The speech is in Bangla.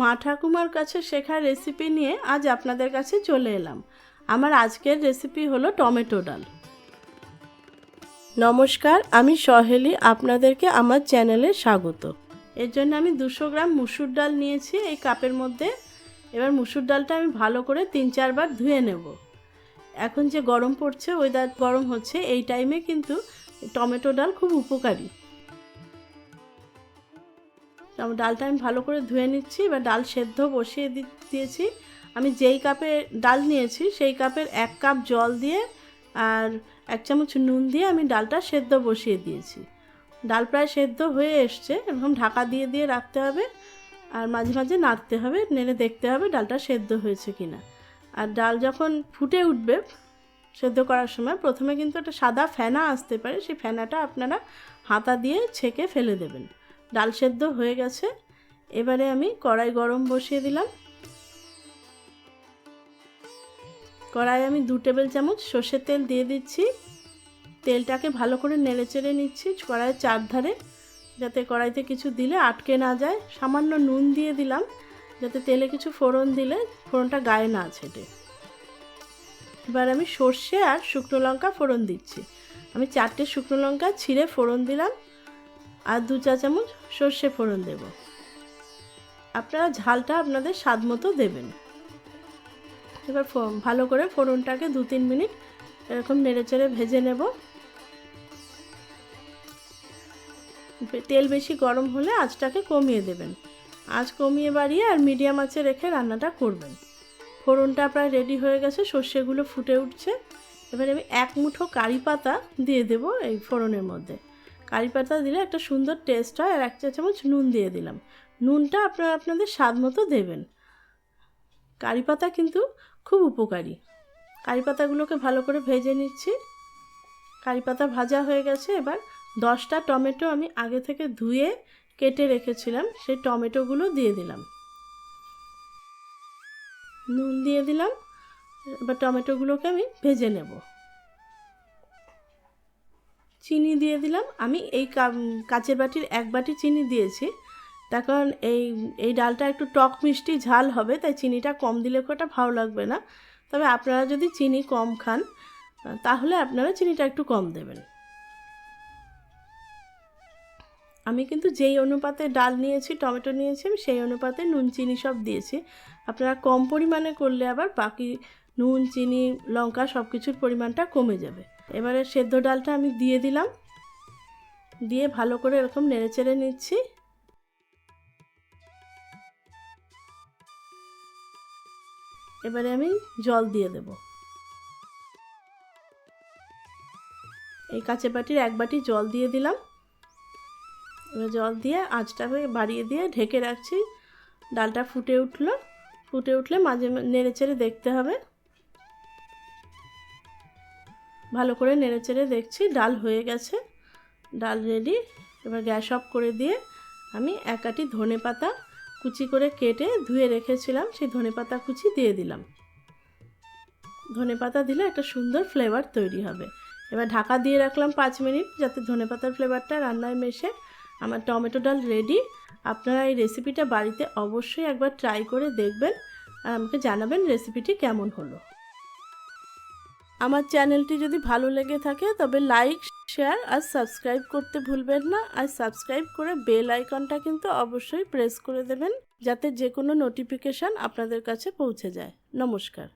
মা ঠাকুমার কাছে শেখা রেসিপি নিয়ে আজ আপনাদের কাছে চলে এলাম। আমার আজকের রেসিপি হলো টমেটো ডাল। নমস্কার, আমি সহেলি, আপনাদেরকে আমার চ্যানেলে স্বাগত। এর জন্য আমি 200 গ্রাম মুসুর ডাল নিয়েছি এই কাপের মধ্যে। এবার মুসুর ডালটা আমি ভালো করে 3-4 বার ধুয়ে নেব। এখন যে গরম পড়ছে, ওয়েদার গরম হচ্ছে, এই টাইমে কিন্তু টমেটো ডাল খুব উপকারী। ডালটা আমি ভালো করে ধুয়ে নিচ্ছি। এবার ডাল সেদ্ধ বসিয়ে দিয়েছি। আমি যেই কাপে ডাল নিয়েছি সেই কাপের 1 কাপ জল দিয়ে আর 1 চামচ নুন দিয়ে আমি ডালটা সেদ্ধ বসিয়ে দিয়েছি। ডাল প্রায় সেদ্ধ হয়ে এসছে। এরকম ঢাকা দিয়ে দিয়ে রাখতে হবে আর মাঝে মাঝে নাড়তে হবে, নেড়ে দেখতে হবে ডালটা সেদ্ধ হয়েছে কিনা। আর ডাল যখন ফুটে উঠবে সেদ্ধ করার সময় প্রথমে কিন্তু একটা সাদা ফেনা আসতে পারে, সেই ফেনাটা আপনারা হাতা দিয়ে ছেঁকে ফেলে দেবেন। ডাল সেদ্ধ হয়ে গেছে। এবারে আমি কড়াই গরম বসিয়ে দিলাম। কড়াই আমি 2 টেবিল চামচ সর্ষের তেল দিয়ে দিচ্ছি। তেলটাকে ভালো করে নেড়েচেড়ে নিচ্ছি কড়াইয়ের চারধারে, যাতে কড়াইতে কিছু দিলে আটকে না যায়। সামান্য নুন দিয়ে দিলাম যাতে তেলে কিছু ফোড়ন দিলে ফোড়নটা গায়ে না ছেটে। এবার আমি সর্ষে আর শুকনো লঙ্কা ফোড়ন দিচ্ছি। আমি 4টে শুকনো লঙ্কা ছিঁড়ে ফোড়ন দিলাম আর 2 চা চামচ সর্ষে ফোড়ন দেব। আপনারা ঝালটা আপনাদের স্বাদ মতো দেবেন। এবার ভালো করে ফোড়নটাকে 2-3 মিনিট এরকম নেড়েচেড়ে ভেজে নেব। তেল বেশি গরম হলে আঁচটাকে কমিয়ে দেবেন। আঁচ কমিয়ে বাড়িয়ে আর মিডিয়াম আঁচে রেখে রান্নাটা করবেন। ফোড়নটা প্রায় রেডি হয়ে গেছে, সর্ষেগুলো ফুটে উঠছে। এবার আমি 1 মুঠো কারি পাতা দিয়ে দেব এই ফোড়নের মধ্যে। কারি পাতা দিলে একটা সুন্দর টেস্ট হয়। আর 1 চা চামচ নুন দিয়ে দিলাম। নুনটা আপনারা আপনাদের স্বাদ মতো দেবেন। কারি পাতা কিন্তু খুব উপকারী। কারি পাতাগুলোকে ভালো করে ভেজে নিচ্ছি। কারি পাতা ভাজা হয়ে গেছে। এবার 10টা টমেটো আমি আগে থেকে ধুয়ে কেটে রেখেছিলাম, সেই টমেটোগুলো দিয়ে দিলাম। নুন দিয়ে দিলাম। এবার টমেটোগুলোকে আমি ভেজে নেব। চিনি দিয়ে দিলাম। আমি এই কাচের বাটির 1 বাটি চিনি দিয়েছি, তার কারণ এই ডালটা একটু টক মিষ্টি ঝাল হবে, তাই চিনিটা কম দিলে খুব ভালো লাগবে না। তবে আপনারা যদি চিনি কম খান তাহলে আপনারা চিনিটা একটু কম দেবেন। আমি কিন্তু যেই অনুপাতে ডাল নিয়েছি, টমেটো নিয়েছি, আমি সেই অনুপাতে নুন চিনি সব দিয়েছি। আপনারা কম পরিমাণে করলে আবার বাকি নুন চিনি লঙ্কা সব কিছুর পরিমাণটা কমে যাবে। এবারে সেদ্ধ ডালটা আমি দিয়ে দিলাম। দিয়ে ভালো করে এরকম নেড়েচেড়ে নিচ্ছি। এবারে আমি জল দিয়ে দেব। এই কাঁচের বাটির 1 বাটি জল দিয়ে দিলাম। এবার জল দিয়ে আঁচটাকে বাড়িয়ে দিয়ে ঢেকে রাখছি। ডালটা ফুটে উঠলে মাঝে নেড়েচেড়ে দেখতে হবে। ভালো করে নেড়েচেড়ে দেখছি ডাল হয়ে গেছে, ডাল রেডি। এবার গ্যাস অফ করে দিয়ে আমি 1 আঁটি ধনেপাতা কুচি করে কেটে ধুয়ে রেখেছিলাম, সেই ধনেপাতা কুচি দিয়ে দিলাম। ধনেপাতা দিলে একটা সুন্দর ফ্লেভার তৈরি হবে। এবার ঢাকা দিয়ে রাখলাম 5 মিনিট, যাতে ধনেপাতার ফ্লেভারটা রান্নায় মেশে। আমার টমেটো ডাল রেডি। আপনারা এই রেসিপিটা বাড়িতে অবশ্যই একবার ট্রাই করে দেখবেন আর আমাকে জানাবেন রেসিপিটি কেমন হলো। আমার চ্যানেলটি যদি ভালো লেগে থাকে তবে লাইক, শেয়ার আর সাবস্ক্রাইব করতে ভুলবেন না। আর সাবস্ক্রাইব করে বেল আইকনটা কিন্তু অবশ্যই প্রেস করে দেবেন, যাতে যে কোনো নোটিফিকেশান আপনাদের কাছে পৌঁছে যায়। নমস্কার।